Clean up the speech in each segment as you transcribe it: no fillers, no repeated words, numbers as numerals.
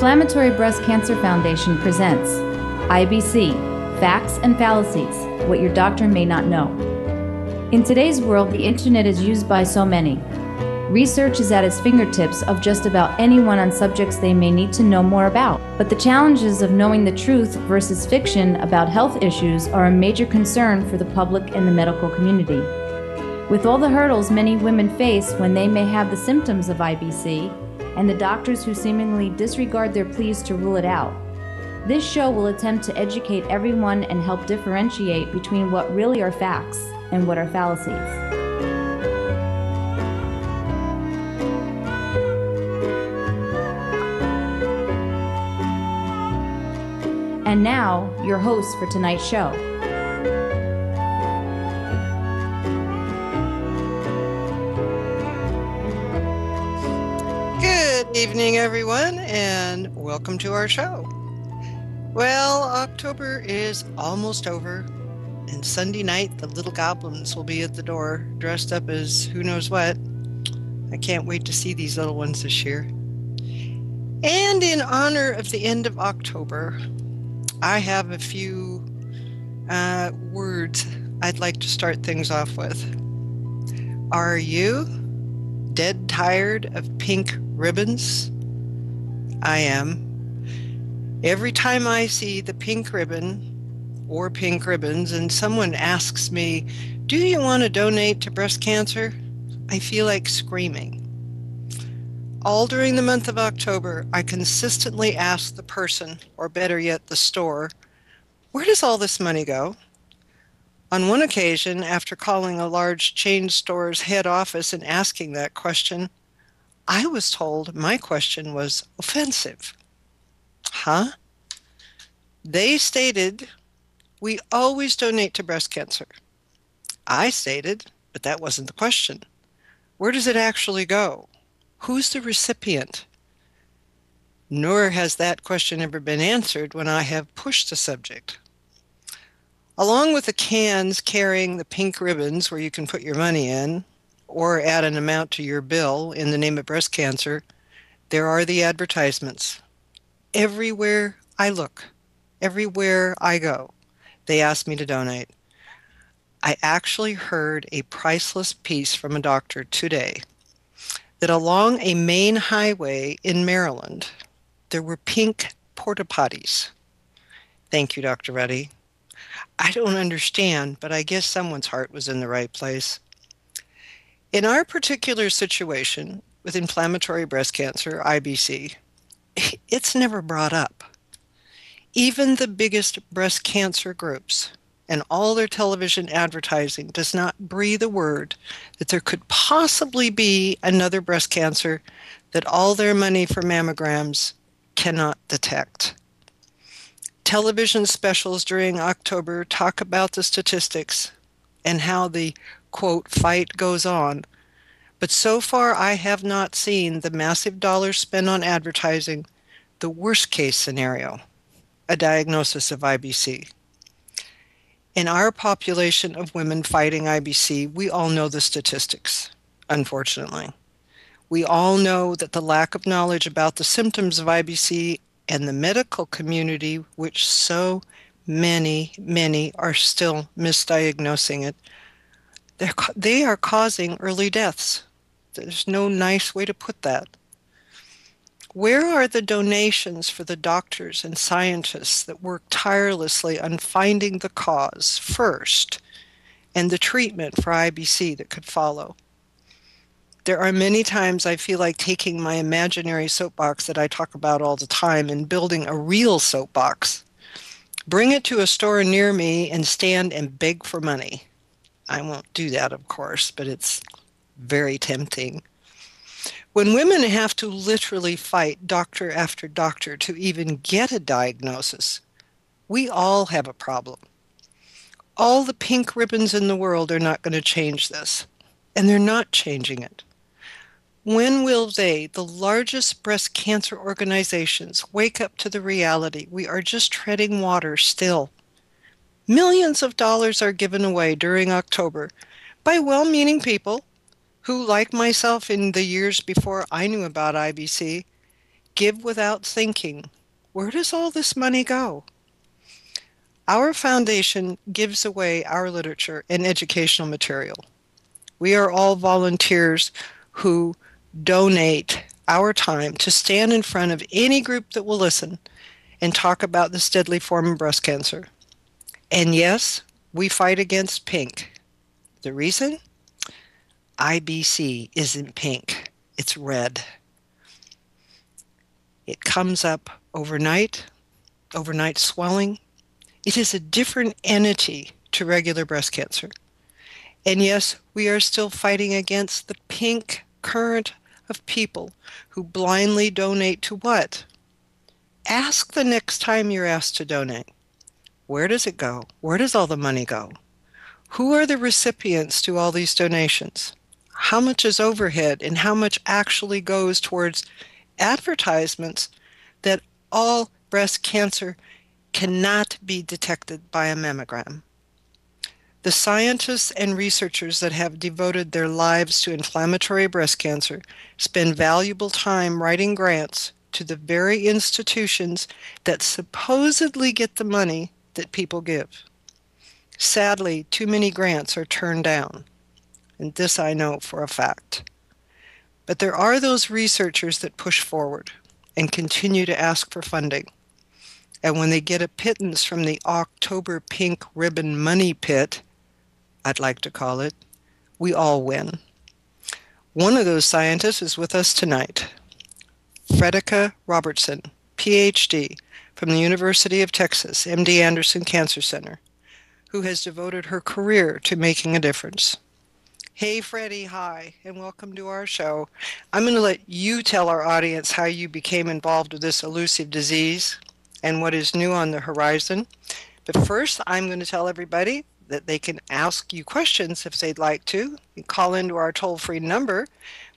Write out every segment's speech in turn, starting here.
Inflammatory Breast Cancer Foundation presents IBC, Facts and Fallacies, What Your Doctor May Not Know. In today's world, the internet is used by so many. Research is at its fingertips of just about anyone on subjects they may need to know more about. But the challenges of knowing the truth versus fiction about health issues are a major concern for the public and the medical community. With all the hurdles many women face when they may have the symptoms of IBC, and the doctors who seemingly disregard their pleas to rule it out, this show will attempt to educate everyone and help differentiate between what really are facts and what are fallacies. And now, your host for tonight's show. Good evening, everyone, and welcome to our show. Well, October is almost over, and Sunday night the little goblins will be at the door, dressed up as who knows what. I can't wait to see these little ones this year. And in honor of the end of October, I have a few words I'd like to start things off with. Are you dead tired of pink ribbons? I am. Every time I see the pink ribbon or pink ribbons and someone asks me, do you want to donate to breast cancer? I feel like screaming. All during the month of October, I consistently ask the person, or better yet, the store, where does all this money go? On one occasion, after calling a large chain store's head office and asking that question, I was told my question was offensive. Huh? They stated, we always donate to breast cancer. I stated, but that wasn't the question. Where does it actually go? Who's the recipient? Nor has that question ever been answered when I have pushed the subject. Along with the cans carrying the pink ribbons where you can put your money in or add an amount to your bill in the name of breast cancer, there are the advertisements. Everywhere I look, everywhere I go, they ask me to donate. I actually heard a priceless piece from a doctor today that along a main highway in Maryland, there were pink porta potties. Thank you, Dr. Reddy. I don't understand, but I guess someone's heart was in the right place. In our particular situation with inflammatory breast cancer, IBC, it's never brought up. Even the biggest breast cancer groups and all their television advertising does not breathe a word that there could possibly be another breast cancer that all their money for mammograms cannot detect. Television specials during October talk about the statistics and how the, quote, fight goes on. But so far, I have not seen the massive dollars spent on advertising the worst case scenario, a diagnosis of IBC. In our population of women fighting IBC, we all know the statistics, unfortunately. We all know that the lack of knowledge about the symptoms of IBC and the medical community, which so many are still misdiagnosing it, they are causing early deaths. There's no nice way to put that. Where are the donations for the doctors and scientists that work tirelessly on finding the cause first and the treatment for IBC that could follow? There are many times I feel like taking my imaginary soapbox that I talk about all the time and building a real soapbox, bring it to a store near me and stand and beg for money. I won't do that, of course, but it's very tempting. When women have to literally fight doctor after doctor to even get a diagnosis, we all have a problem. All the pink ribbons in the world are not going to change this, and they're not changing it. When will they, the largest breast cancer organizations, wake up to the reality we are just treading water still? Millions of dollars are given away during October by well-meaning people who, like myself in the years before I knew about IBC, give without thinking. Where does all this money go? Our foundation gives away our literature and educational material. We are all volunteers who donate our time to stand in front of any group that will listen and talk about this deadly form of breast cancer. And yes, we fight against pink. The reason? IBC isn't pink, it's red. It comes up overnight swelling. It is a different entity to regular breast cancer. And yes, we are still fighting against the pink current of people who blindly donate to what? Ask the next time you're asked to donate. Where does it go? Where does all the money go? Who are the recipients to all these donations? How much is overhead and how much actually goes towards advertisements that all breast cancer cannot be detected by a mammogram? The scientists and researchers that have devoted their lives to inflammatory breast cancer spend valuable time writing grants to the very institutions that supposedly get the money that people give. Sadly, too many grants are turned down, and this I know for a fact. But there are those researchers that push forward and continue to ask for funding. And when they get a pittance from the October pink ribbon money pit, I'd like to call it, we all win. One of those scientists is with us tonight, Frederica Robertson, PhD, from the University of Texas, MD Anderson Cancer Center, who has devoted her career to making a difference. Hey, Freddie, hi, and welcome to our show. I'm going to let you tell our audience how you became involved with this elusive disease and what is new on the horizon. But first, I'm going to tell everybody that they can ask you questions if they'd like to. You call into our toll-free number,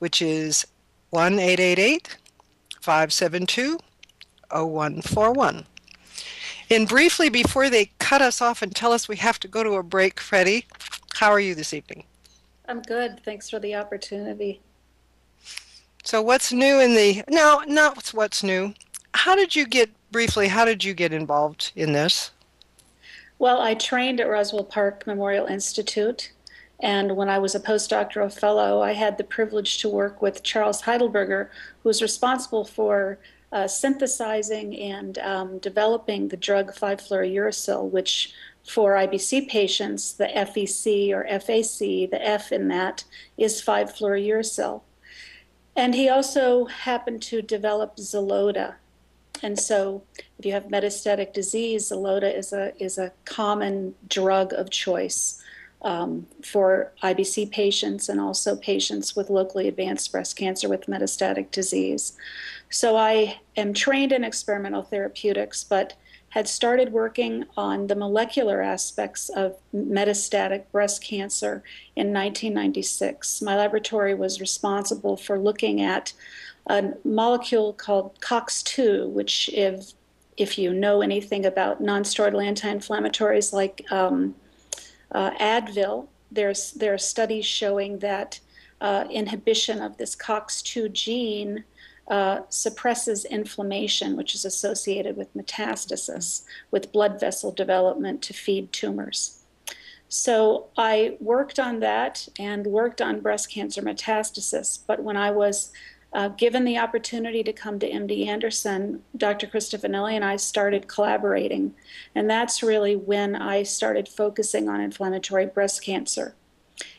which is 1-888-572-0141. And briefly, before they cut us off and tell us we have to go to a break, Freddie, how are you this evening? I'm good. Thanks for the opportunity. So what's new in the, no, not what's new. How did you get involved in this? Well, I trained at Roswell Park Memorial Institute, and when I was a postdoctoral fellow, I had the privilege to work with Charles Heidelberger, who was responsible for synthesizing and developing the drug 5-fluorouracil, which for IBC patients, the FEC or FAC, the F in that is 5-fluorouracil. And he also happened to develop Xeloda. And so if you have metastatic disease, Xeloda is a common drug of choice for IBC patients and also patients with locally advanced breast cancer with metastatic disease. So I am trained in experimental therapeutics, but had started working on the molecular aspects of metastatic breast cancer in 1996. My laboratory was responsible for looking at a molecule called COX-2, which if you know anything about nonsteroidal anti-inflammatories like Advil, there are studies showing that inhibition of this COX-2 gene suppresses inflammation, which is associated with metastasis, with blood vessel development to feed tumors. So I worked on that and worked on breast cancer metastasis. But when I was given the opportunity to come to MD Anderson, Dr. Cristofanilli and I started collaborating. And that's really when I started focusing on inflammatory breast cancer.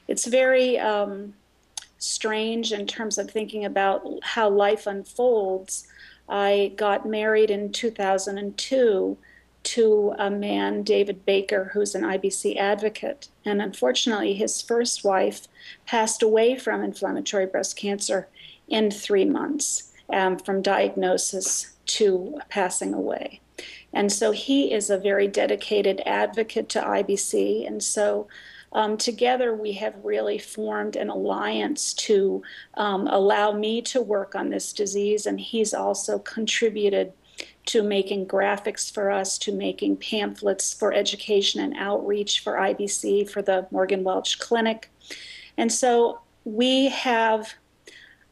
It's very strange in terms of thinking about how life unfolds. I got married in 2002 to a man, David Baker, who's an IBC advocate. And unfortunately, his first wife passed away from inflammatory breast cancer in 3 months, from diagnosis to passing away. And so he is a very dedicated advocate to IBC. And so together we have really formed an alliance to allow me to work on this disease. And he's also contributed to making graphics for us, to making pamphlets for education and outreach for IBC, for the Morgan Welch Clinic. And so we have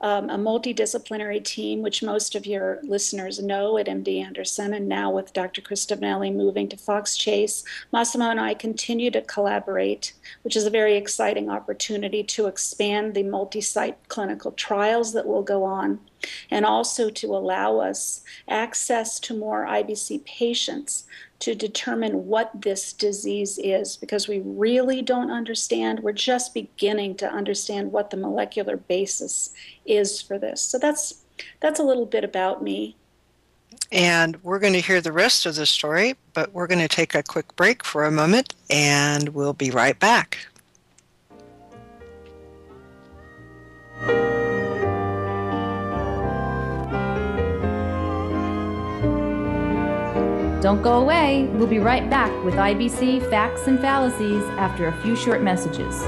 a multidisciplinary team, which most of your listeners know at MD Anderson, and now with Dr. Cristofanelli moving to Fox Chase, Massimo and I continue to collaborate, which is a very exciting opportunity to expand the multi-site clinical trials that will go on, and also to allow us access to more IBC patients to determine what this disease is, because we really don't understand. We're just beginning to understand what the molecular basis is for this. So that's a little bit about me. And we're going to hear the rest of the story, but we're going to take a quick break for a moment, and we'll be right back. Don't go away. We'll be right back with IBC Facts and Fallacies after a few short messages.